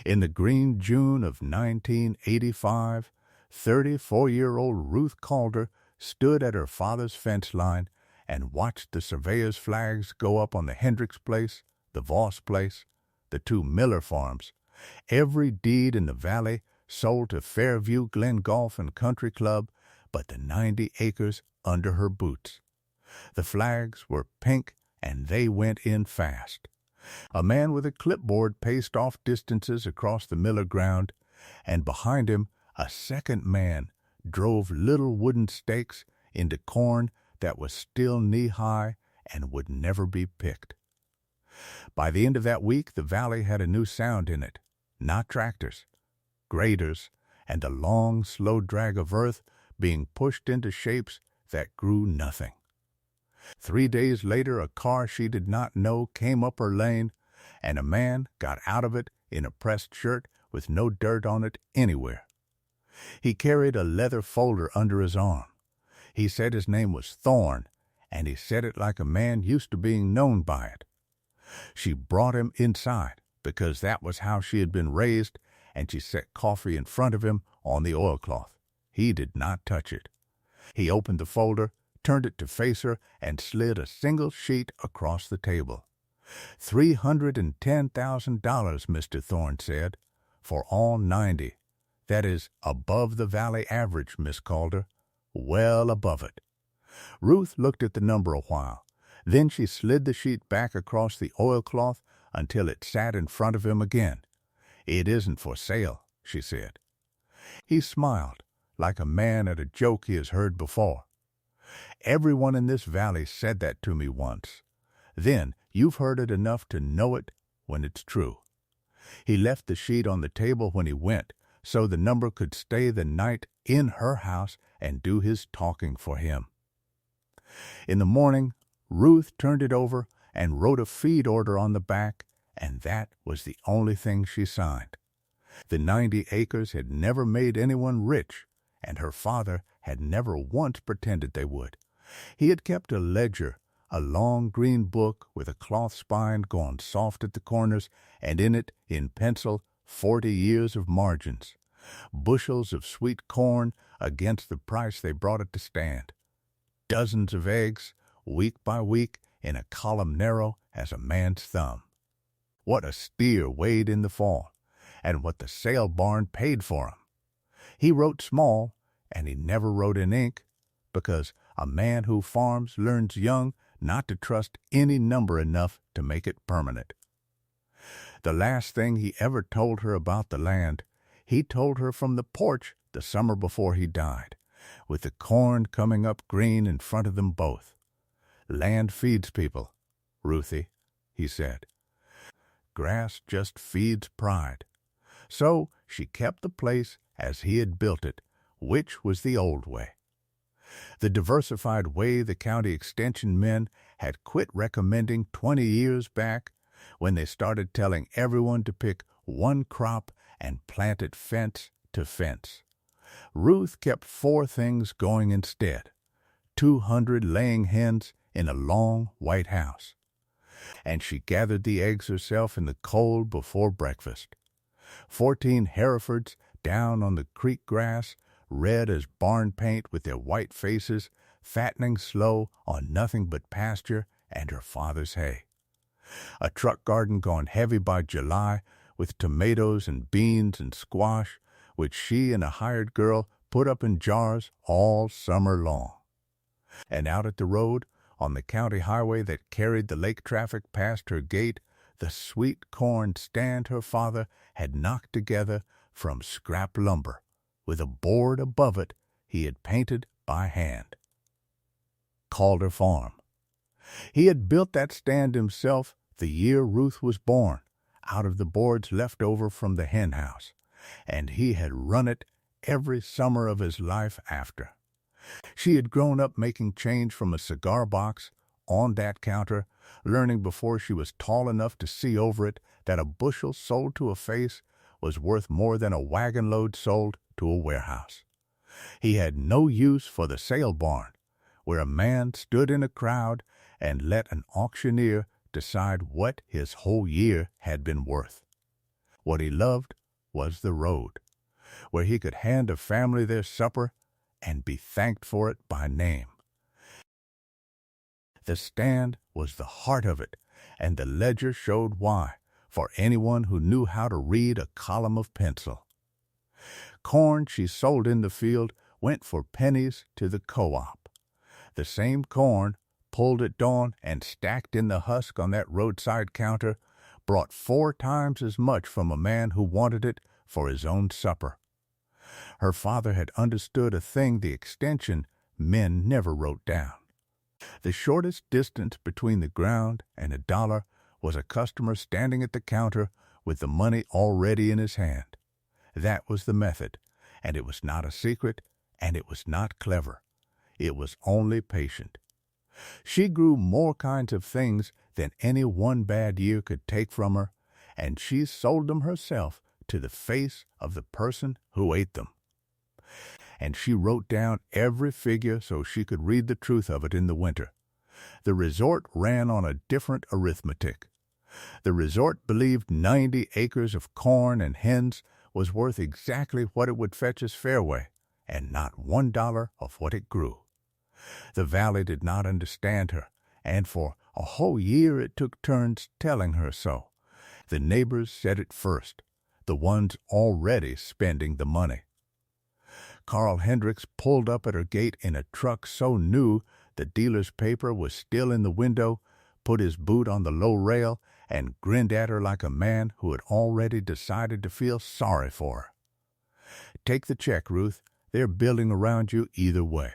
In the green June of 1985, 34-year-old Ruth Calder stood at her father's fence line and watched the surveyor's flags go up on the Hendricks place, the Voss place, the two Miller farms. Every deed in the valley sold to Fairview Glen Golf and Country Club, but the 90 acres under her boots. The flags were pink, and they went in fast. A man with a clipboard paced off distances across the Miller ground, and behind him a second man drove little wooden stakes into corn that was still knee-high and would never be picked. By the end of that week, the valley had a new sound in it. Not tractors, graders, and a long, slow drag of earth being pushed into shapes that grew nothing. 3 days later, a car she did not know came up her lane, and a man got out of it in a pressed shirt with no dirt on it anywhere. He carried a leather folder under his arm. He said his name was Thorne, and he said it like a man used to being known by it. She brought him inside, because that was how she had been raised, and she set coffee in front of him on the oilcloth. He did not touch it. He opened the folder, turned it to face her, and slid a single sheet across the table. $310,000, Mr. Thorne said, for all 90. That is above the valley average, Miss Calder. Well above it. Ruth looked at the number a while. Then she slid the sheet back across the oilcloth until it sat in front of him again. "It isn't for sale," she said. He smiled, like a man at a joke he has heard before. "Everyone in this valley said that to me once. Then you've heard it enough to know it when it's true." He left the sheet on the table when he went, so the number could stay the night in her house and do his talking for him. In the morning, Ruth turned it over and wrote a feed order on the back, and that was the only thing she signed. The 90 acres had never made anyone rich, and her father had never once pretended they would. He had kept a ledger, a long green book with a cloth spine going soft at the corners, and in it, in pencil, 40 years of margins. Bushels of sweet corn against the price they brought it to stand. Dozens of eggs, week by week, in a column narrow as a man's thumb. What a steer weighed in the fall, and what the sale barn paid for him. He wrote small, and he never wrote in ink, because a man who farms learns young not to trust any number enough to make it permanent. The last thing he ever told her about the land, he told her from the porch the summer before he died, with the corn coming up green in front of them both. "Land feeds people, Ruthie," he said. "Grass just feeds pride." So she kept the place as he had built it, which was the old way. The diversified way the county extension men had quit recommending 20 years back, when they started telling everyone to pick one crop and plant it fence to fence. Ruth kept 4 things going instead: 200 laying hens in a long white house. And she gathered the eggs herself in the cold before breakfast. 14 Herefords down on the creek grass, red as barn paint with their white faces, fattening slow on nothing but pasture and her father's hay. A truck garden gone heavy by July, with tomatoes and beans and squash, which she and a hired girl put up in jars all summer long. And out at the road, on the county highway that carried the lake traffic past her gate, the sweet corn stand her father had knocked together from scrap lumber, with a board above it he had painted by hand. Calder Farm. He had built that stand himself the year Ruth was born, out of the boards left over from the hen house, and he had run it every summer of his life after. She had grown up making change from a cigar box on that counter, learning before she was tall enough to see over it that a bushel sold to a face was worth more than a wagon load sold to a warehouse. He had no use for the sale barn, where a man stood in a crowd and let an auctioneer decide what his whole year had been worth. What he loved was the road, where he could hand a family their supper and be thanked for it by name. The stand was the heart of it, and the ledger showed why, for anyone who knew how to read a column of pencil. Corn she sold in the field went for pennies to the co-op. The same corn, pulled at dawn and stacked in the husk on that roadside counter, brought 4 times as much from a man who wanted it for his own supper. Her father had understood a thing the extension men never wrote down. The shortest distance between the ground and $1 was a customer standing at the counter with the money already in his hand. That was the method, and it was not a secret, and it was not clever. It was only patient. She grew more kinds of things than any one bad year could take from her, and she sold them herself to the face of the person who ate them. And she wrote down every figure so she could read the truth of it in the winter. The resort ran on a different arithmetic. The resort believed 90 acres of corn and hens was worth exactly what it would fetch as fairway, and not $1 of what it grew. The valley did not understand her, and for a whole year it took turns telling her so. The neighbors said it first, the ones already spending the money. Carl Hendricks pulled up at her gate in a truck so new the dealer's paper was still in the window, put his boot on the low rail, and grinned at her like a man who had already decided to feel sorry for her. "Take the check, Ruth. They're building around you either way.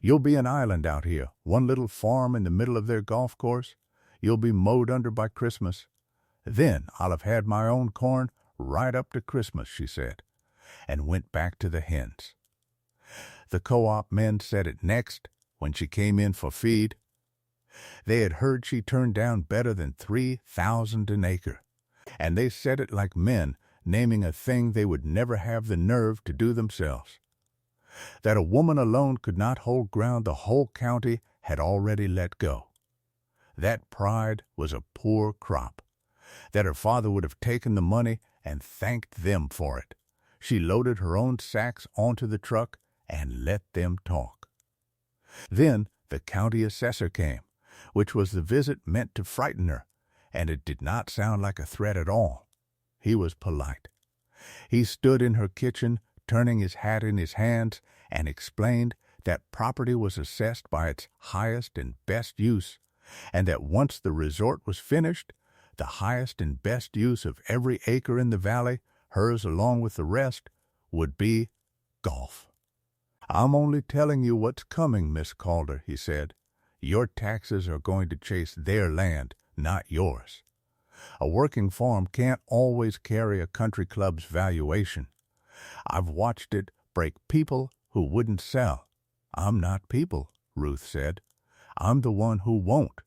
You'll be an island out here, one little farm in the middle of their golf course. You'll be mowed under by Christmas. Then I'll have had my own corn right up to Christmas," she said, and went back to the hens. The co-op men said it next when she came in for feed. They had heard she turned down better than 3,000 an acre, and they said it like men naming a thing they would never have the nerve to do themselves. That a woman alone could not hold ground the whole county had already let go. That pride was a poor crop. That her father would have taken the money and thanked them for it. She loaded her own sacks onto the truck and let them talk. Then the county assessor came, which was the visit meant to frighten her, and it did not sound like a threat at all. He was polite. He stood in her kitchen, turning his hat in his hands, and explained that property was assessed by its highest and best use, and that once the resort was finished, the highest and best use of every acre in the valley, hers along with the rest, would be golf. "I'm only telling you what's coming, Miss Calder," he said. "Your taxes are going to chase their land, not yours. A working farm can't always carry a country club's valuation. I've watched it break people who wouldn't sell. I'm not people," Ruth said. "I'm the one who won't."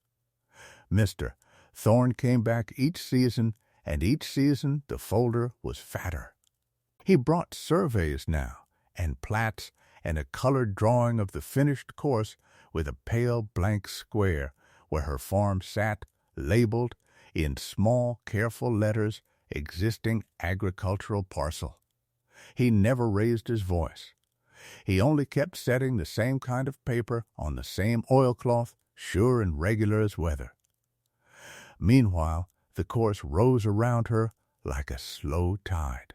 Mr. Thorne came back each season, and each season the folder was fatter. He brought surveys now, and plats, and a colored drawing of the finished course with a pale blank square where her farm sat, labeled, in small, careful letters, existing agricultural parcel. He never raised his voice. He only kept setting the same kind of paper on the same oilcloth, sure and regular as weather. Meanwhile, the course rose around her like a slow tide.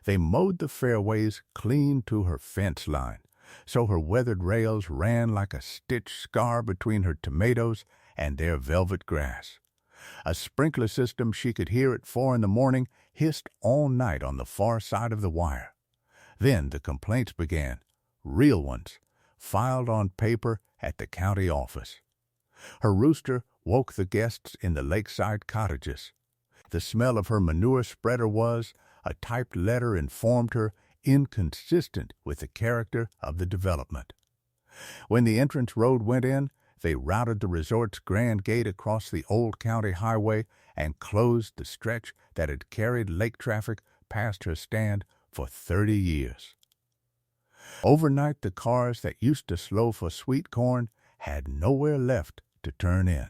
They mowed the fairways clean to her fence line, so her weathered rails ran like a stitched scar between her tomatoes and their velvet grass. A sprinkler system she could hear at 4 in the morning hissed all night on the far side of the wire. Then the complaints began, real ones, filed on paper at the county office. Her rooster woke the guests in the lakeside cottages. The smell of her manure spreader was, a typed letter informed her, inconsistent with the character of the development. When the entrance road went in, they routed the resort's grand gate across the old county highway and closed the stretch that had carried lake traffic past her stand for 30 years. Overnight, the cars that used to slow for sweet corn had nowhere left to turn in.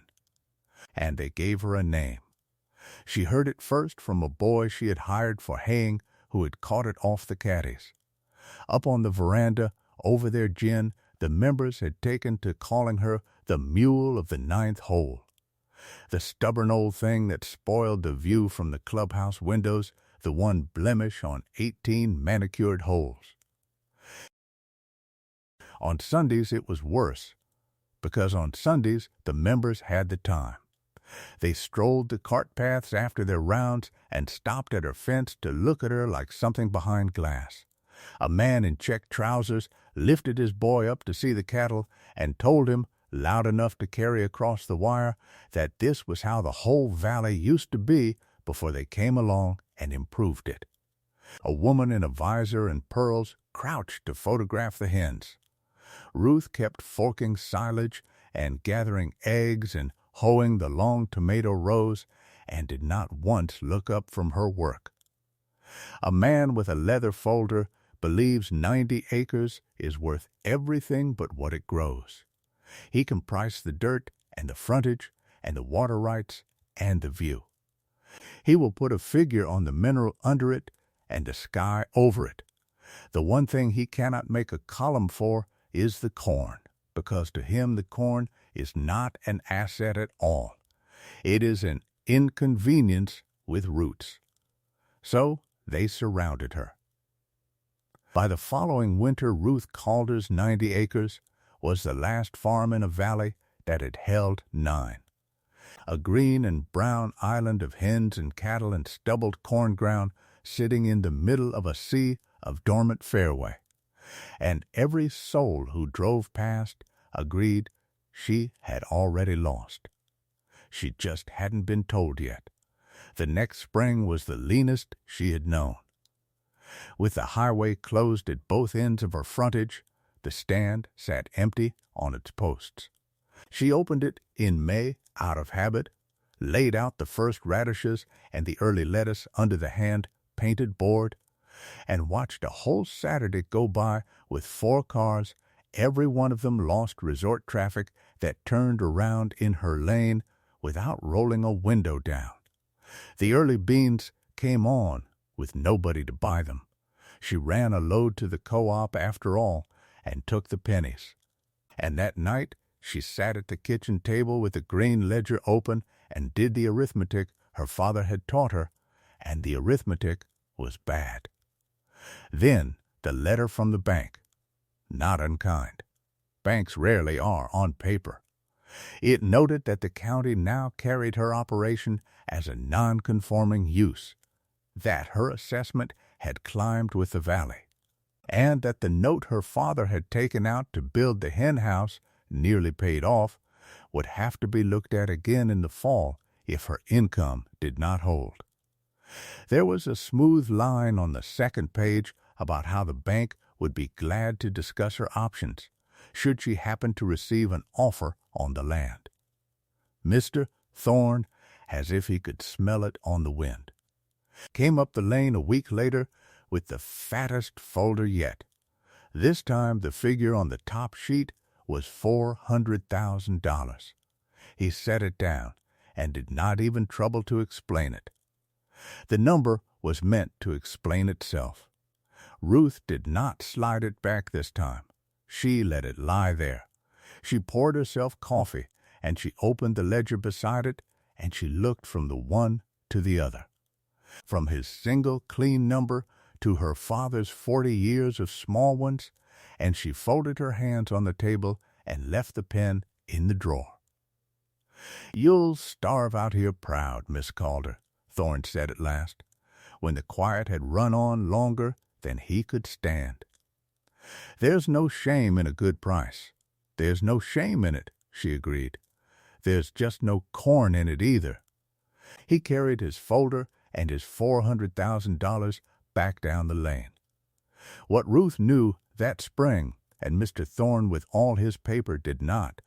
And they gave her a name. She heard it first from a boy she had hired for haying who had caught it off the caddies. Up on the veranda, over their gin, the members had taken to calling her the Mule of the Ninth Hole. The stubborn old thing that spoiled the view from the clubhouse windows, the one blemish on 18 manicured holes. On Sundays it was worse, because on Sundays the members had the time. They strolled the cart paths after their rounds and stopped at her fence to look at her like something behind glass. A man in checked trousers lifted his boy up to see the cattle and told him, loud enough to carry across the wire, that this was how the whole valley used to be before they came along and improved it. A woman in a visor and pearls crouched to photograph the hens. Ruth kept forking silage and gathering eggs and hoeing the long tomato rows, and did not once look up from her work. A man with a leather folder believes 90 acres is worth everything but what it grows. He can price the dirt and the frontage and the water rights and the view. He will put a figure on the mineral under it and the sky over it. The one thing he cannot make a column for is the corn, because to him the corn is not an asset at all. It is an inconvenience with roots. So they surrounded her. By the following winter, Ruth Calder's 90 acres was the last farm in a valley that had held 9. A green and brown island of hens and cattle and stubbled corn ground sitting in the middle of a sea of dormant fairway. And every soul who drove past agreed she had already lost. She just hadn't been told yet. The next spring was the leanest she had known. With the highway closed at both ends of her frontage, the stand sat empty on its posts. She opened it in May out of habit, laid out the first radishes and the early lettuce under the hand-painted board, and watched a whole Saturday go by with 4 cars, every one of them lost resort traffic that turned around in her lane without rolling a window down. The early beans came on with nobody to buy them. She ran a load to the co-op after all and took the pennies. And that night she sat at the kitchen table with the green ledger open and did the arithmetic her father had taught her, and the arithmetic was bad. Then the letter from the bank. Not unkind. Banks rarely are on paper. It noted that the county now carried her operation as a non-conforming use, that her assessment had climbed with the valley, and that the note her father had taken out to build the hen house, nearly paid off, would have to be looked at again in the fall if her income did not hold. There was a smooth line on the second page about how the bank would be glad to discuss her options, should she happen to receive an offer on the land. Mr. Thorne, as if he could smell it on the wind, came up the lane a week later with the fattest folder yet. This time the figure on the top sheet was $400,000. He set it down and did not even trouble to explain it. The number was meant to explain itself. Ruth did not slide it back this time. She let it lie there. She poured herself coffee, and she opened the ledger beside it, and she looked from the one to the other. From his single clean number to her father's 40 years of small ones, and she folded her hands on the table and left the pen in the drawer. "You'll starve out here proud, Miss Calder," Thorne said at last, when the quiet had run on longer than he could stand. "There's no shame in a good price." "There's no shame in it," she agreed. "There's just no corn in it either." He carried his folder and his $400,000 back down the lane. What Ruth knew that spring, and Mr. Thorne with all his paper did not,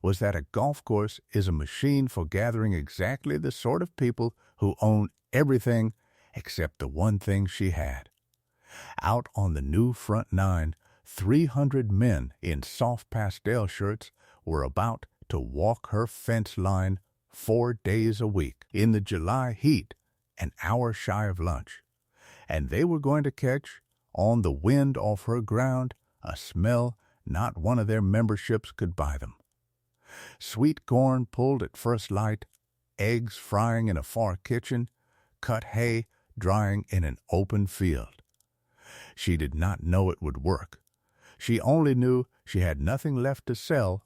was that a golf course is a machine for gathering exactly the sort of people who own everything except the one thing she had. Out on the new front 9, 300 men in soft pastel shirts were about to walk her fence line 4 days a week, in the July heat, an hour shy of lunch. And they were going to catch, on the wind off her ground, a smell not one of their memberships could buy them. Sweet corn pulled at first light, eggs frying in a far kitchen, cut hay drying in an open field. She did not know it would work. She only knew she had nothing left to sell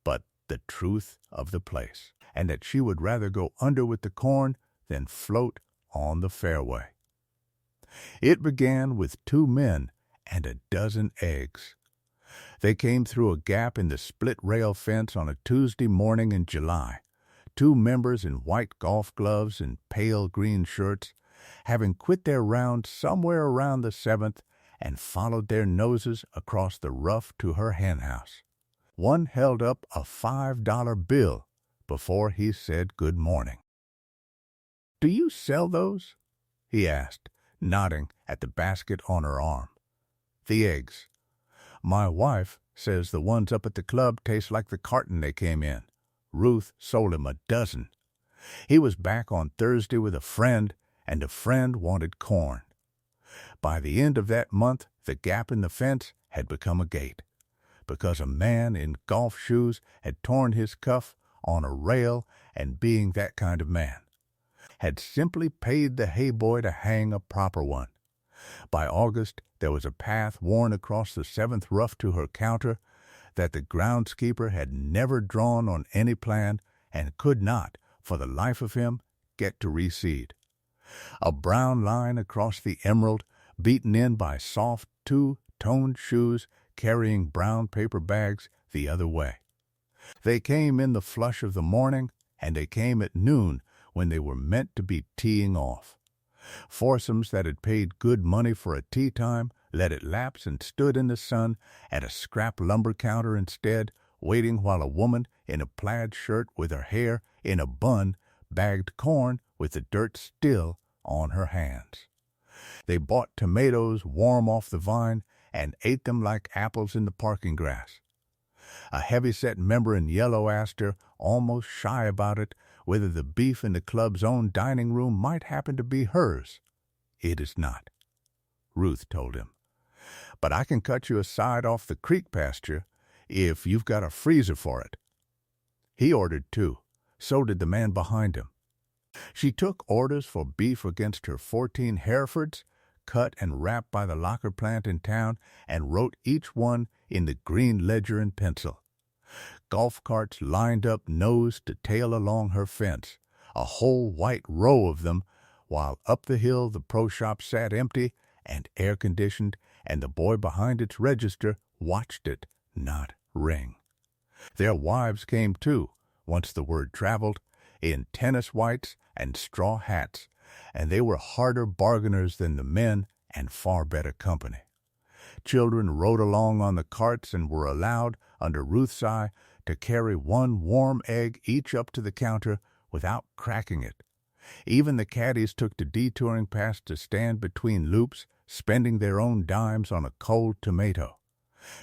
but the truth of the place, and that she would rather go under with the corn than float on the fairway. It began with 2 men and a dozen eggs. They came through a gap in the split-rail fence on a Tuesday morning in July, 2 members in white golf gloves and pale green shirts, having quit their round somewhere around the 7th and followed their noses across the rough to her henhouse. One held up a $5 bill before he said good morning. "Do you sell those?" he asked, nodding at the basket on her arm. "The eggs. My wife says the ones up at the club taste like the carton they came in. Ruth sold him a dozen. He was back on Thursday with a friend, and a friend wanted corn. By the end of that month, the gap in the fence had become a gate, because a man in golf shoes had torn his cuff on a rail, and being that kind of man, had simply paid the hay boy to hang a proper one. By August, there was a path worn across the 7th rough to her counter that the groundskeeper had never drawn on any plan and could not, for the life of him, get to reseed. A brown line across the emerald, beaten in by soft 2-toned shoes carrying brown paper bags the other way. They came in the flush of the morning, and they came at noon when they were meant to be teeing off. Foursomes that had paid good money for a tea time let it lapse and stood in the sun at a scrap lumber counter instead, waiting while a woman in a plaid shirt with her hair in a bun bagged corn with the dirt still on her hands. They bought tomatoes warm off the vine and ate them like apples in the parking grass. A heavy-set member in yellow asked her, almost shy about it, whether the beef in the club's own dining room might happen to be hers. "It is not," Ruth told him. "But I can cut you a side off the creek pasture if you've got a freezer for it." He ordered 2. So did the man behind him. She took orders for beef against her 14 Herefords, cut and wrapped by the locker plant in town, and wrote each one in the green ledger in pencil. Golf carts lined up nose to tail along her fence, a whole white row of them, while up the hill the pro shop sat empty and air-conditioned, and the boy behind its register watched it not ring. Their wives came too, once the word traveled, in tennis whites and straw hats, and they were harder bargainers than the men and far better company. Children rode along on the carts and were allowed, under Ruth's eye, to carry 1 warm egg each up to the counter without cracking it. Even the caddies took to detouring past to stand between loops, spending their own dimes on a cold tomato.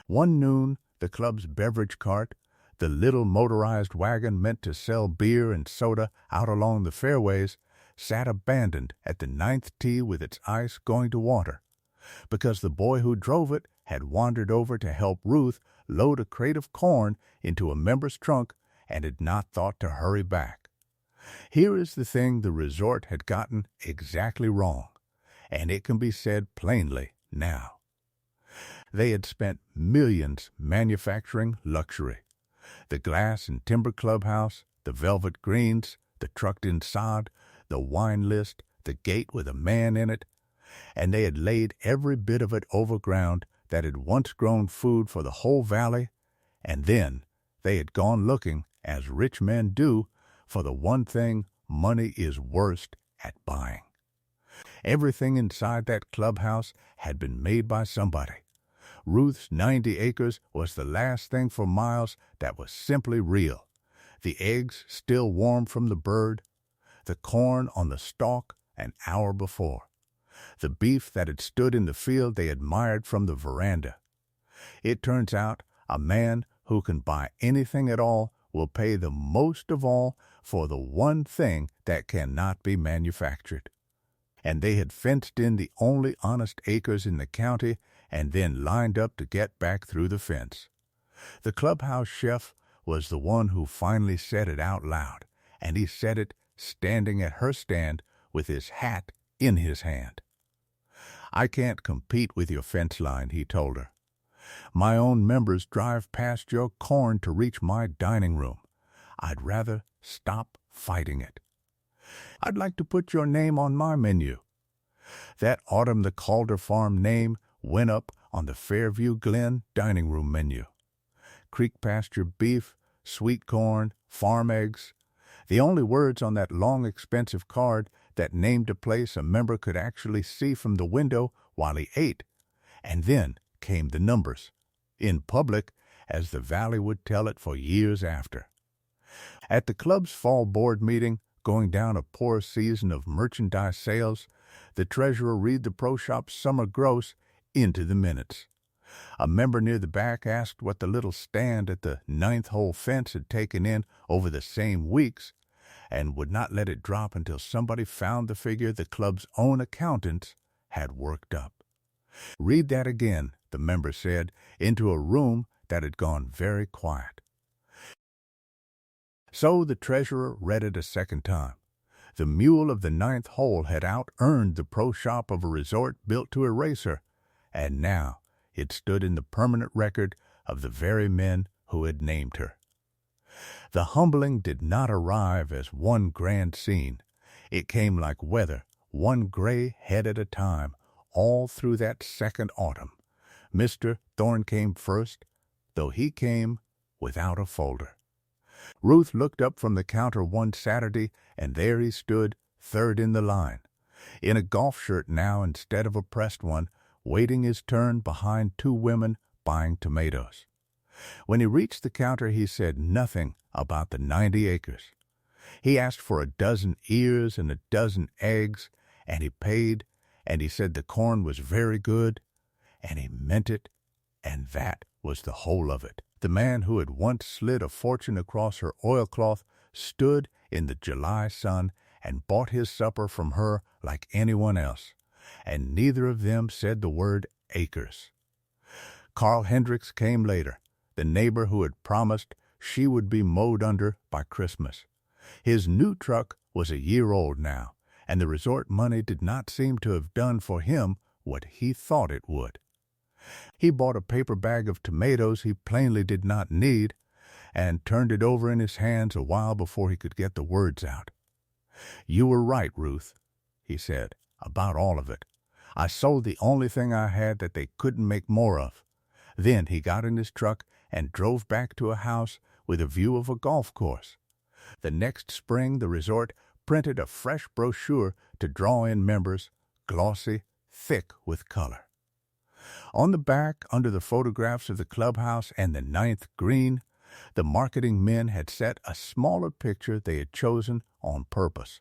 One noon, the club's beverage cart, the little motorized wagon meant to sell beer and soda out along the fairways, sat abandoned at the 9th tee with its ice going to water, because the boy who drove it had wandered over to help Ruth load a crate of corn into a member's trunk and had not thought to hurry back. Here is the thing the resort had gotten exactly wrong, and it can be said plainly now. They had spent millions manufacturing luxury. The glass and timber clubhouse, the velvet greens, the trucked-in sod, the wine list, the gate with a man in it, and they had laid every bit of it over ground that had once grown food for the whole valley, and then they had gone looking, as rich men do, for the one thing money is worst at buying. Everything inside that clubhouse had been made by somebody. Ruth's 90 acres was the last thing for miles that was simply real. The eggs still warm from the bird, the corn on the stalk an hour before, the beef that had stood in the field they admired from the veranda. It turns out a man who can buy anything at all will pay the most of all for the one thing that cannot be manufactured. And they had fenced in the only honest acres in the county and then lined up to get back through the fence. The clubhouse chef was the one who finally said it out loud, and he said it standing at her stand with his hat in his hand. "I can't compete with your fence line," he told her. "My own members drive past your corn to reach my dining room. I'd rather stop fighting it. I'd like to put your name on my menu." That autumn the Calder Farm name went up on the Fairview Glen dining room menu. Creek pasture beef, sweet corn, farm eggs. The only words on that long, expensive card that named a place a member could actually see from the window while he ate. And then came the numbers, in public, as the Valley would tell it for years after. At the club's fall board meeting, going down a poor season of merchandise sales, the treasurer read the pro shop's summer gross into the minutes. A member near the back asked what the little stand at the 9th hole fence had taken in over the same weeks, and would not let it drop until somebody found the figure the club's own accountants had worked up. "Read that again," the member said, into a room that had gone very quiet. So the treasurer read it a second time. The mule of the 9th hole had out-earned the pro shop of a resort built to erase her, and now it stood in the permanent record of the very men who had named her. The humbling did not arrive as one grand scene. It came like weather, one gray head at a time, all through that second autumn. Mr. Thorne came first, though he came without a folder. Ruth looked up from the counter one Saturday, and there he stood, third in the line, in a golf shirt now instead of a pressed one, waiting his turn behind two women buying tomatoes. When he reached the counter, he said nothing about the 90 acres. He asked for a dozen ears and a dozen eggs, and he paid, and he said the corn was very good, and he meant it, and that was the whole of it. The man who had once slid a fortune across her oilcloth stood in the July sun and bought his supper from her like anyone else, and neither of them said the word acres. Carl Hendricks came later, the neighbor who had promised she would be mowed under by Christmas. His new truck was a year old now, and the resort money did not seem to have done for him what he thought it would. He bought a paper bag of tomatoes he plainly did not need, and turned it over in his hands a while before he could get the words out. "You were right, Ruth," he said, "about all of it. I sold the only thing I had that they couldn't make more of." Then he got in his truck and drove back to a house with a view of a golf course. The next spring the resort printed a fresh brochure to draw in members, glossy, thick with color. On the back, under the photographs of the clubhouse and the 9th green, the marketing men had set a smaller picture they had chosen on purpose.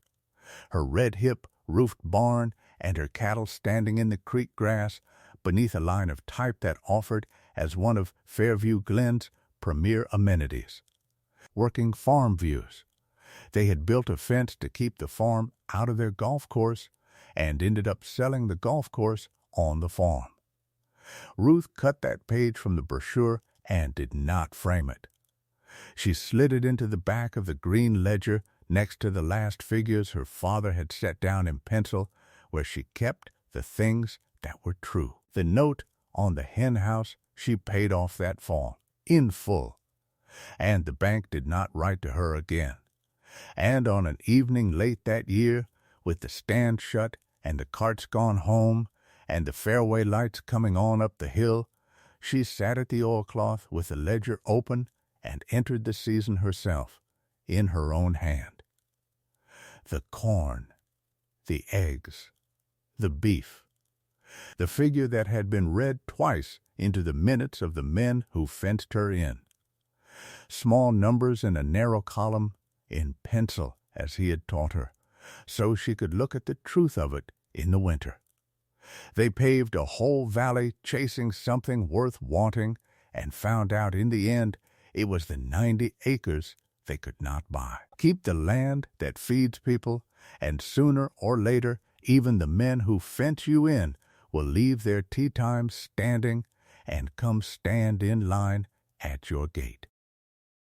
Her red hip roofed barn and her cattle standing in the creek grass beneath a line of type that offered as one of Fairview Glen's premier amenities. Working farm views. They had built a fence to keep the farm out of their golf course and ended up selling the golf course on the farm. Ruth cut that page from the brochure and did not frame it. She slid it into the back of the green ledger next to the last figures her father had set down in pencil, where she kept the things that were true. The note on the hen house she paid off that fall, in full, and the bank did not write to her again. And on an evening late that year, with the stand shut and the carts gone home, and the fairway lights coming on up the hill, she sat at the oilcloth with the ledger open and entered the season herself, in her own hand. The corn, the eggs, the beef, the figure that had been read twice into the minutes of the men who fenced her in. Small numbers in a narrow column, in pencil as he had taught her, so she could look at the truth of it in the winter. They paved a whole valley chasing something worth wanting, and found out in the end it was the 90 acres they could not buy. Keep the land that feeds people, and sooner or later, even the men who fence you in will leave their tea time standing and come stand in line at your gate.